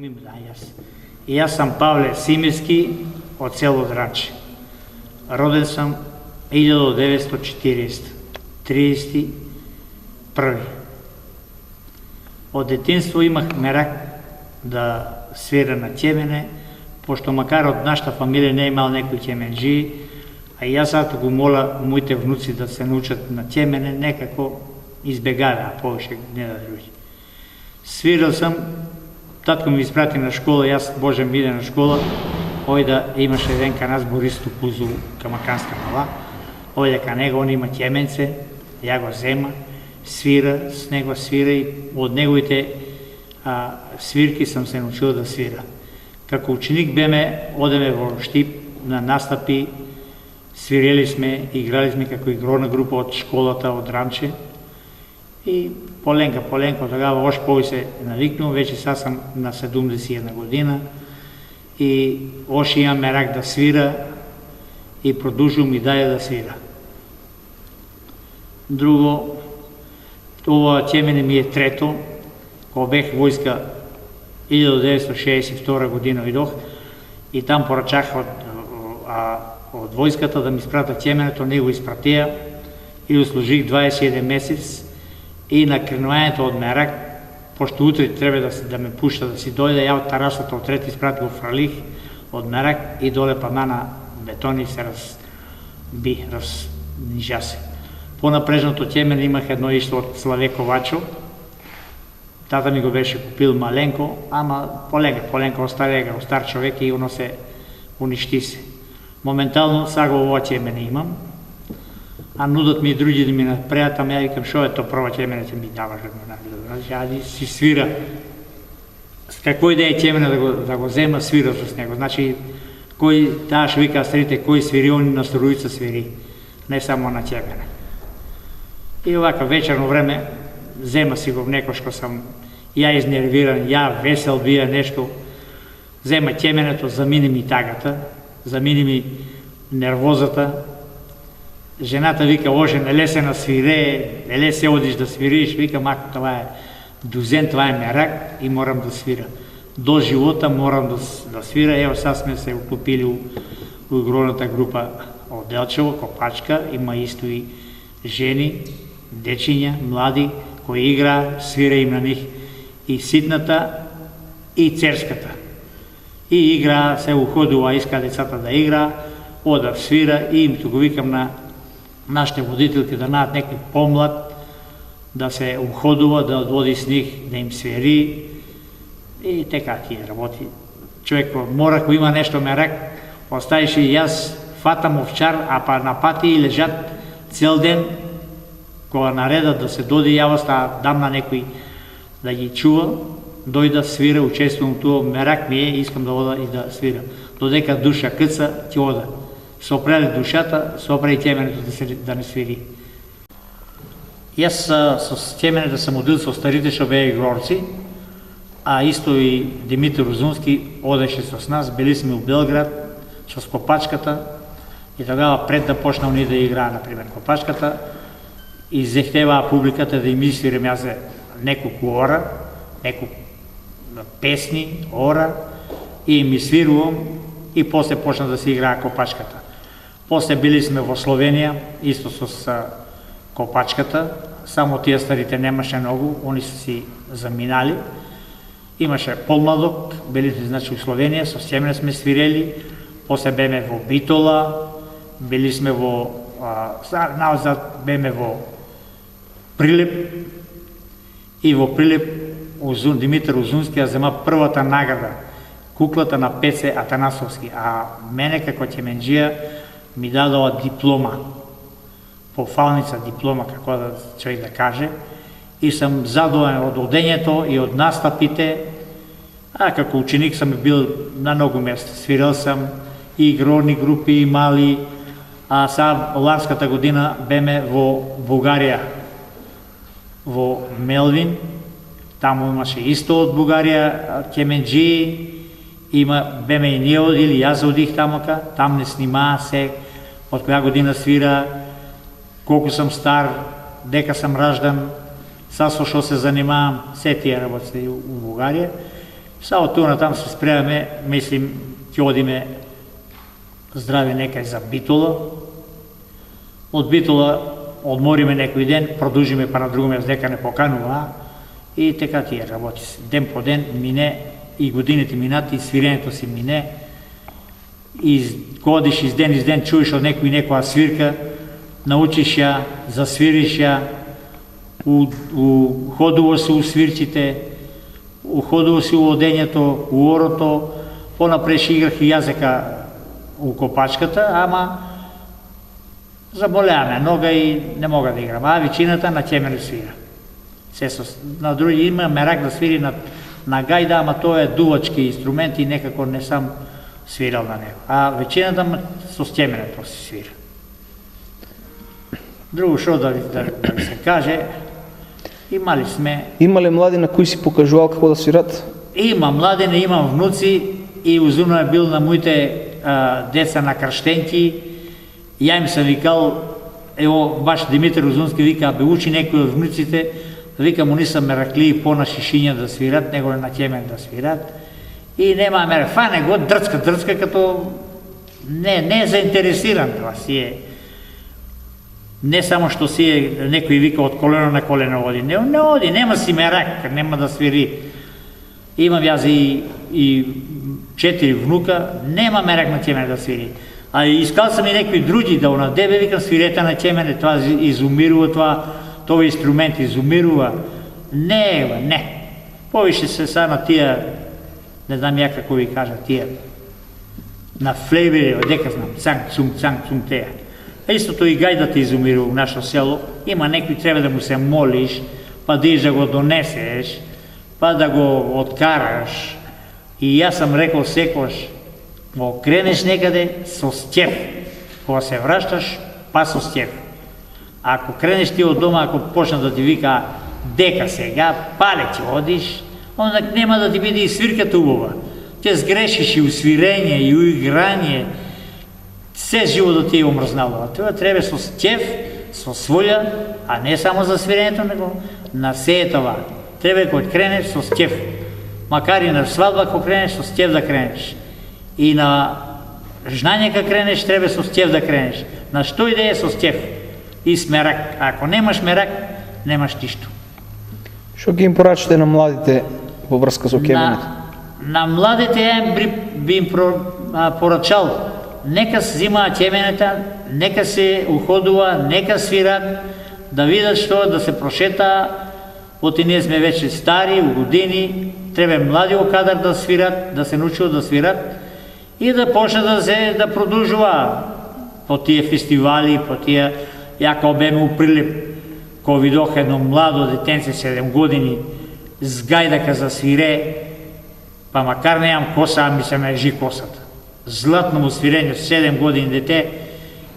Любим, да, и јас сам Павле Симиски од село Дранче. Роден сам 1940, 31. Од детинство имах мерак да свира на ќемене, пошто макар од нашата фамилија не имал некој ќеменџи, а и јас сато го мола моите внуци да се научат на ќемене, некако избегава, а повеќе не да други. Свирал сам, татко ми испрати на школа, јас Боже ми иде на школа, да имаше еден канас Борис Тупузу, камаканска мала, ка него, он има ќеменце, ја го зема, свира, с него свира и од неговите свирки сам се научил да свира. Како ученик одеме во Штип на настапи, свирели сме, играли сме како игрона група од школата, од Ранче. И поленка, тогава ош повеќе се навикнул, веќе са сам на 71 година и ош имам мерак да свира и продолжувам и даје да свира. Друго, ова ќемене ми е трето, кога бех војска 1962 година идох и там порачах од војската да ми испратат ќеменето, не го испратија и служих 21 месец и на кренувањето од мерак, пошто утре треба да ме пушта да си дојде, ја од тарасата од трети спрат го фралих од мерак и доле падна на бетон и се разнижа се. Понапрежното ќемене имах едно ишто од Славе Ковачо. Тата ми го беше купил маленко, ама поленко остар човек и оно се уништи се. Моментално сега ова ќемене имам, а нудат ми и други да ми напреат, ама ја викам, шо е то прво ќемене ќе ми даваш да го нагледам. Ја си свира. Како и да е ќемене да го зема, свира со него. Значи, кој, таа што вика старите, кој свири, он на струица свири, не само на ќемене. И овака вечерно време, зема си го некош ко сам ја изнервиран, ја весел бија нешто, зема ќеменето, замини ми тагата, замини ми нервозата. Жената вика, оже, не ле се насвире, не ле се одиш да свириш, вика, мако, това е дузен, това е мерак и морам да свира. До живота морам да свира, ево сега сме се уклопили у игроната група од Делчево, Копачка, има исто и жени, дечиња, млади, кои игра, свира им на них и ситната и церската. И игра, се уходува, иска децата да игра, ода свира и им го викам на нашите водителки да најдат некој помлад, да се уходува, да одводи с них, да им свири и така ти работи. Човек мора, ако има нешто мерак, оставиш и јас фатам овчар, а па на пати и лежат цел ден, кога наредат да се доди, јавост дам на некој да ги чува, дојда свира, учествувам тоа, мерак ми е, искам да ода и да свира. Додека душа кца, ќе ода. Сопрели душата, сопре и ќеменето да не свири. Јас со ќеменето сам одил со старите што беа игрорци, а исто и Димитар Узунски одеше со нас, били сме у Белград, со Копачката, и тогава пред да почна они да играа, например, Копачката, и зехтеваа публиката да им свирам јас неколку ора, неколку песни, ора, и ми свирувам, и после почна да се играа Копачката. После били сме во Словенија, исто со Копачката, само тие старите немаше многу, они се си заминали. Имаше помладок, били сме значи у Словенија, со ќемене сме свирели, после беме во Битола, били сме во наозад беме во Прилеп, и во Прилеп Димитар Узунски ја зема првата награда, куклата на Пеце Атанасовски, а мене како ќеменџија ми дадоа диплома, пофалница диплома, како да човек да каже, и сам задоволен од одењето и од настапите, а како ученик сам бил на многу места, свирал сам и игрорни групи, и мали, а сега ланската година беме во Бугарија, во Мелвин, таму имаше исто од Бугарија ќеменџи, беме и ние одили, јас одих тамака, там не снимаа се, од која година свира, колку сам стар, дека сам раждан, со што се занимавам, се тие работи у Бугарија. Само туна там се спремаме, мислим, ќе одиме здраве некај за Битола. Од Битола одмориме некој ден, продужиме па на друго место дека не поканува и така тие работи. Ден по ден мине и годините минат и свиренето си мине. И ходиш из ден чуеш од некој некоја свирка, научиш ја, засвириш ја, уходува се у свирчите, уходува се у одењето, у орото, понапреш играх и јазека у копачката, ама заболеаме нога и не мога да играм. А веćината на ќемене свира. На други има мерак да свири на гајда, ама тоа е дувачки инструмент и некако не сам свирал на него. А веćината со ќеменето се свира. Друго шо да ви се каже, имали сме... Има ли младина кои си покажувал како да свират? Има младина, имам внуци и узуно е бил на моите деца на крштенки. Ја им съм викал, ево баш Димитар Узунски вика, бе учи некои од внуците, вика му нисам меракли по на шишиња да свират, него на ќемен да свират. И нема мерак, фане го, дрцка, като не е заинтересиран това си е. Не само што си е, некој вика од колено на колено оди. Не оди, нема си мерак, нема да свири. Имам јас и 4 внука, нема мерак на ќемене да свири. А искал сам и некои други да онадебе, викам свирете на ќемене, тоа изумирува, тоа инструмент изумирува. Не. Повише се са на тие, не знам ја како ви кажа, тие, на флейбери, дека знам, цанг, теја. Истото и гајдата изумирува у нашо село. Има некој треба да му се молиш, па да го донесеш, па да го откараш. И јас сам рекол секојаш, го кренеш некаде со стјев. Кога се врашташ, па со стјев. Ако кренеш ти од дома, ако почна да ти вика дека сега, пале ќе одиш, онда нема да ти биде и свирката убава. Ќе сгрешиш и у свирење, и у играње, се животот ти е омрзнало. Тоа треба со стјев, со своја, а не само за свирењето, него на сеетова. Треба кој кренеш со стјев. Макар и на свадба кој кренеш, со стјев да кренеш. И на жнање кој кренеш, треба со стјев да кренеш. На што и да е со стјев. И смерак. Ако немаш мерак, немаш ништо. Што ги им порачате на младите во врска со ќеменето? На младите би им порачал, нека се зимаат ќеменета, нека се уходува, нека свират, да видат што да се прошета, оти ние сме веќе стари, у години, треба млади кадар да свират, да се научуват да свират и да почнат да продолжува по тие фестивали, по тие, јако беме у Прилеп, кога видох едно младо детенце, 7 години, с гајдака за свире, па макар неам коса, а ми се межи косата. Златно му свирење, 7 години дете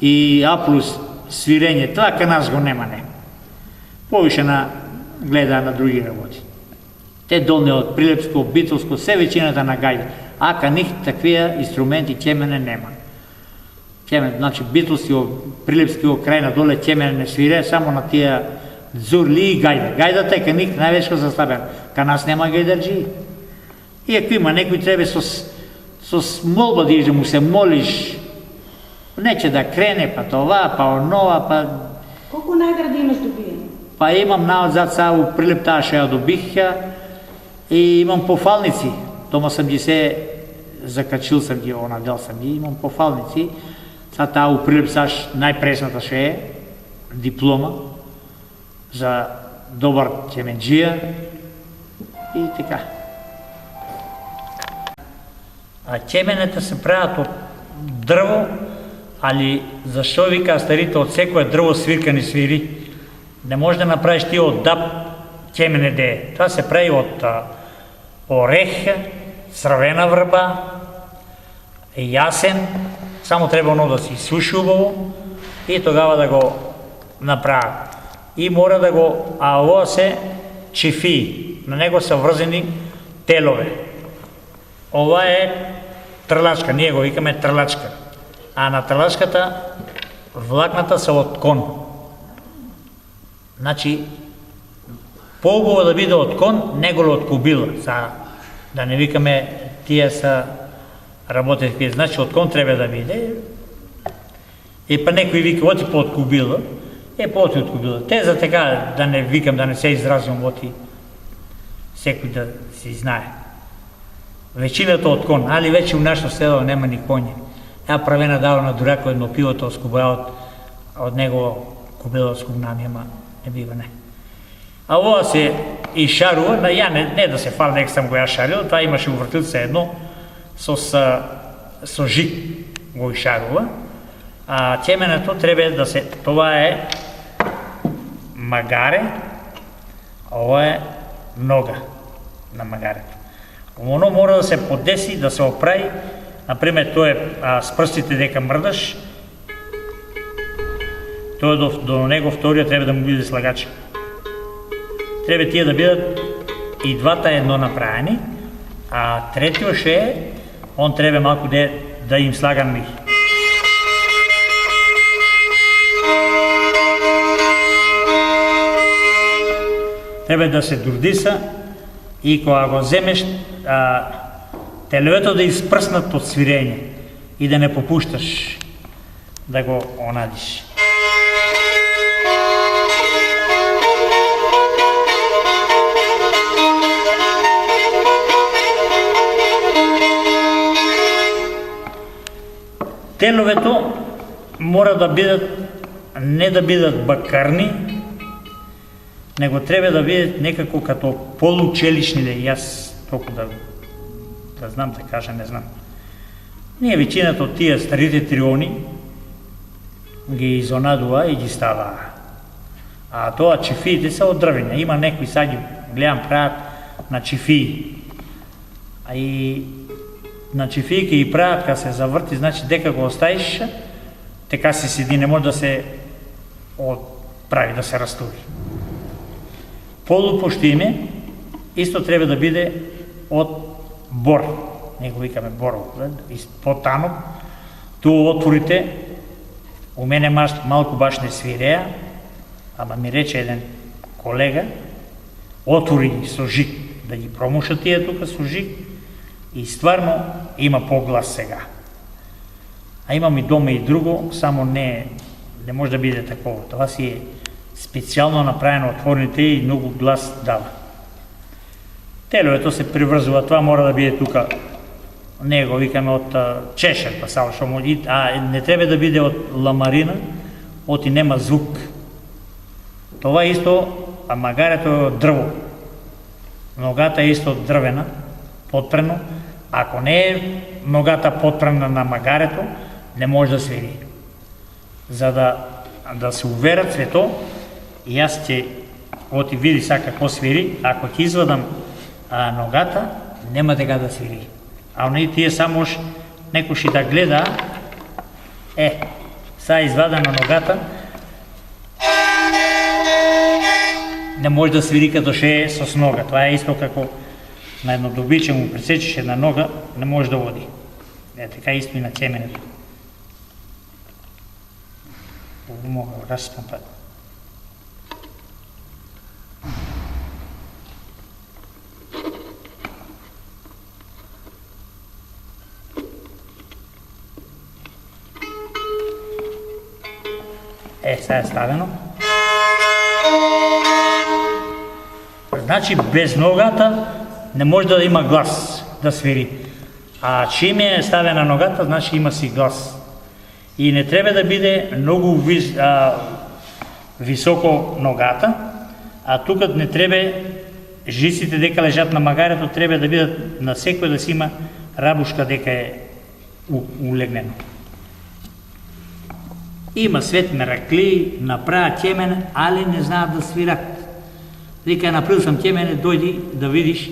и А+ свирење, тоа кај нас го нема, не. Повише гледа на други работи. Те долне од Прилепско, Битолско, се веćината на гајда, а кај нив таквија инструменти ќемене нема. Ќемен, значи Битолско, Прилепско крај на доле ќемене не свире, само на тие дзурли и гајда. Гајдата е кај нив највеќе застапен, кај нас нема гајдарџи. И ако има некој треба со молба да му се молиш, неќе да крене, па това, па онова, па... Колку награди имаш добиен? Па имам наодзад са у Прилеп таа што ја добих и имам пофалници. Тома сам ги се закачил сам ги, онадел сам ги, имам пофалници. Са таа у Прилеп саш најпресната што е диплома за добар ќеменџија и така. А ќеменета се прават од дрво, али зашто вика старите од секое дрво свирка не свири? Не може да направиш ти од даб ќемене де е. Тоа се прави од орех, црвена врба, јасен, само треба оно да се суши убаво и тогава да го направат. И мора да го, а ово се чифи, на него се врзени телове. Ова е трлачка, ние го викаме трлачка. А на трлачката влакната се од кон. Значи, поубаво да биде од кон, него од кубила. Да не викаме тия са работещи, значи откон треба да биде. И па некои вика, оти под кубила, по-оти от кубила. Те за така, да не викам, да не се изразим, оти секој да си знае. Вечината од кон, али вече у нашето село нема ни коњи. Ја правена дава на дурако едно пивото скубајот, од него кубила скубна нема, не бива не. А ова се и шарува, ја не да се фал, нека сам го ја шарил, тоа имаше увртилце едно, со жик го и шарува, а теменето треба да се, това е магаре, а ова е нога на магарето. Оно мора да се подеси, да се оправи, например, тоа е с прстите дека мрдаш, тоа до него вториот треба да му биде слагаче. Треба тие да бидат и двата едно направени, а третиот ше е, он треба малку да им слагам ми. Треба да се дурдиса и кога го земеш, телевето да изпрснат од свирење и да не попушташ да го онадиш. Теловето мора да бидат, не да бидат бакарни, него треба да бидат некако като получелични, јас толку да знам да кажа, не знам. Ние вечината од тие старите триони ги изонадува и ги става. А тоа чифиите се од дрвење. Има некои сега ги гледам прават на чифии. А и на чифии ке ги прават, кога се заврти, значи дека го оставиш, така се седи, не може да се прави, да се растури. Полупоштиме, исто треба да биде од бор, не го викаме боров, по-танок, ту отворите, у мене малку баш не свиреа, ама ми рече еден колега, отвори со жик, да ги промуша тие тука со жик, и стварно има поглас сега. А имам и дома и друго, само не може да биде такова. Това си е специјално направено отворните и многу глас дава. Теловето се приврзува, това мора да биде тука, не го викаме од чешер, а не треба да биде од ламарина, оти нема звук. Това исто, а магарето е од дрво. Ногата е исто од дрвена, подпрено. Ако не е ногата подпрена на магарето, не може да свири. За да се уверат свето, и аз ќе оти види са како свири, ако ќе извадам ногата, нема дека да свири. А оние тие само некој да гледа, са извадена ногата, не може да свири като ше е с нога. Това е исто како на едно добиче му пресечеш една нога, не може да води. Така исто и на цеменето. Мога да разпампат. Сега е ставено. Значи без ногата не може да има глас да свири. А чим е ставена ногата, значи има си глас. И не треба да биде многу високо ногата, а тука не треба жиците дека лежат на магарето, треба да бидат на секој да си има рабушка дека е улегнено. Има свет меракли, направа темен, али не знаат да свират. Вика, направил сам темене, дојди да видиш,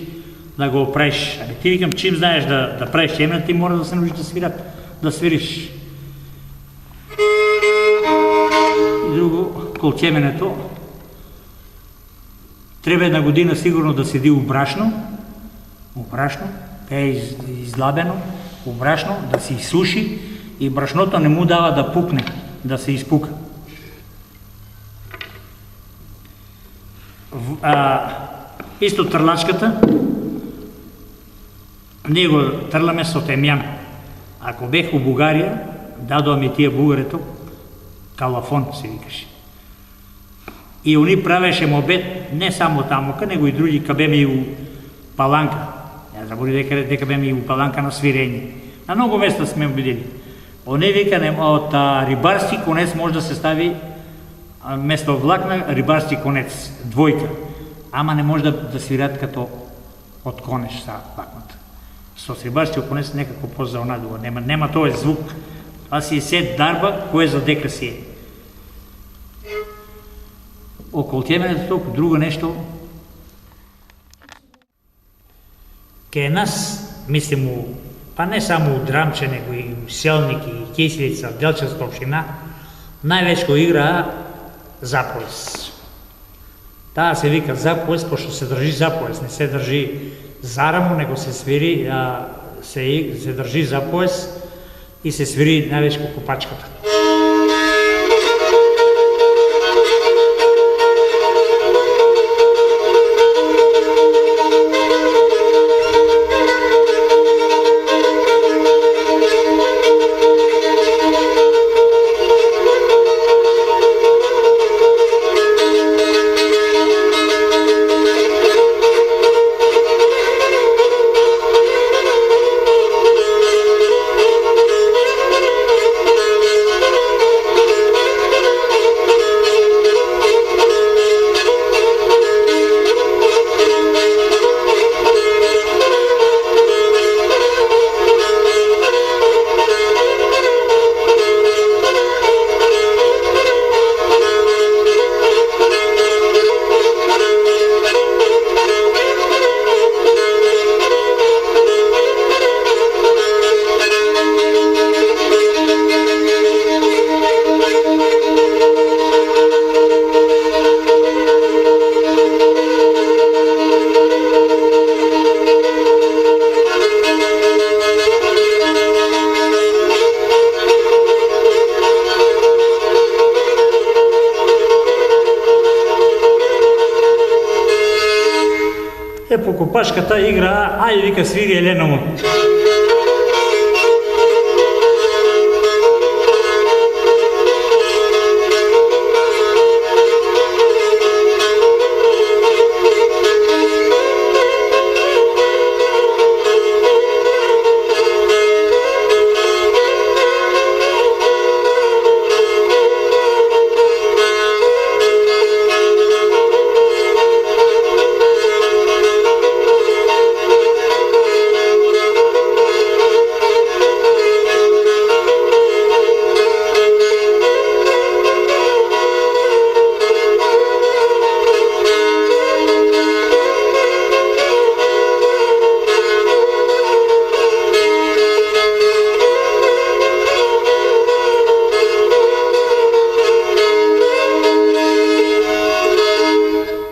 да го оправиш. Ти викам, чим знаеш да правиш темене, ти мора да се научиш да свират, да свириш. И друго, кол теменето, треба една година сигурно да седи убрашно, е излабено, убрашно, да се изсуши и брашното не му дава да пукне, да се изпука. Исто трлачката ние го трламе со темјан. Ако бех у Бугарија, дадоа ми тие бугарето, калафон се викаше. И они правеше мобет не само тамука, него и други, ка беме и у Паланка. Ја забори дека беме и у Паланка на свирење. На многу места сме бидели. Оне вика, од рибарски конец може да се стави место влакна рибарски конец, двојка. Ама не може да свират като од конеш са влакната. Со рибарски конец некако позаонадува. Нема тој звук. А си е сет дарба, кој за дека си е. Околу темењето толку друго нешто. Ке нас, мислим, па не само у Драмче, него и у Селник, и Киселица, Делчевска општина, највеќе го играа запојс. Таа се вика запојс, пошто се држи запојс, не се држи зараму, него се свири, се држи запојс и се свири највеќе копачката. По копашката игра, ајде вика свири Елена му.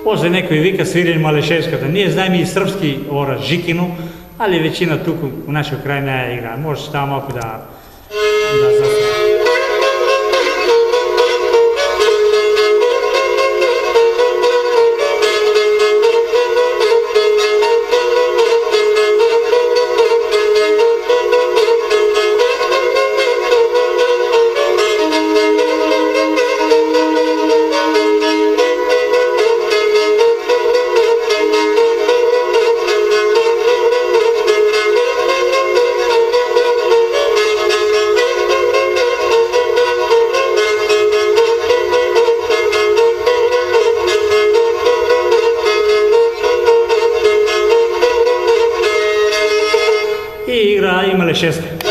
После некој вика свирили Малешевската. Ние знаеме и српски ора Жикину, али веćina туку у нашој крај не ја игра. Може тamo малку да засне. И игра и Малешевска.